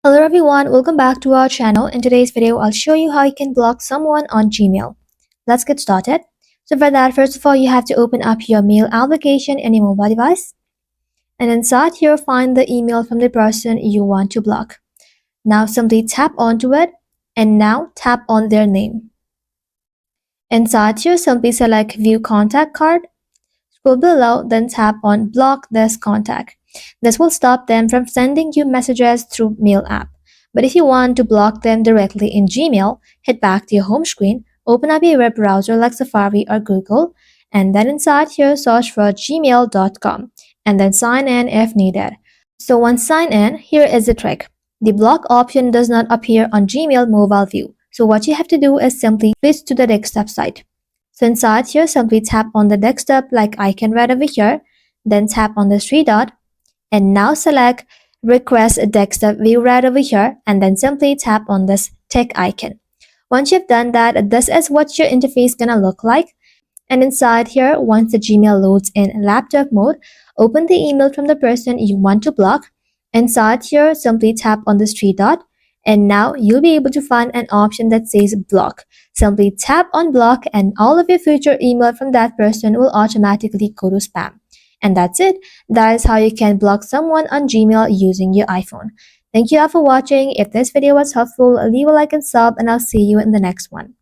Hello everyone, welcome back to our channel. In today's video, I'll show you how you can block someone on Gmail. Let's get started. So for that, first of all, you have to open up your mail application in your mobile device. And inside here, find the email from the person you want to block. Now simply tap onto it and now tap on their name. Inside here, simply select View Contact Card. Scroll below, then tap on Block This Contact. This will stop them from sending you messages through Mail app. But if you want to block them directly in Gmail, head back to your home screen, open up a web browser like Safari or Google, and then inside here search for gmail.com and then sign in if needed. So once signed in, here is the trick. The block option does not appear on Gmail mobile view. So what you have to do is simply switch to the desktop site. So inside here, simply tap on the desktop like icon right over here, then tap on the three dot, and now select Request Desktop View right over here, and then simply tap on this tick icon. Once you've done that, this is what your interface gonna look like. And inside here, once the Gmail loads in laptop mode, open the email from the person you want to block. Inside here, simply tap on this three dot, and now you'll be able to find an option that says block. Simply tap on block and all of your future email from that person will automatically go to spam. And that's it. That is how you can block someone on Gmail using your iPhone. Thank you all for watching. If this video was helpful, leave a like and sub, and I'll see you in the next one.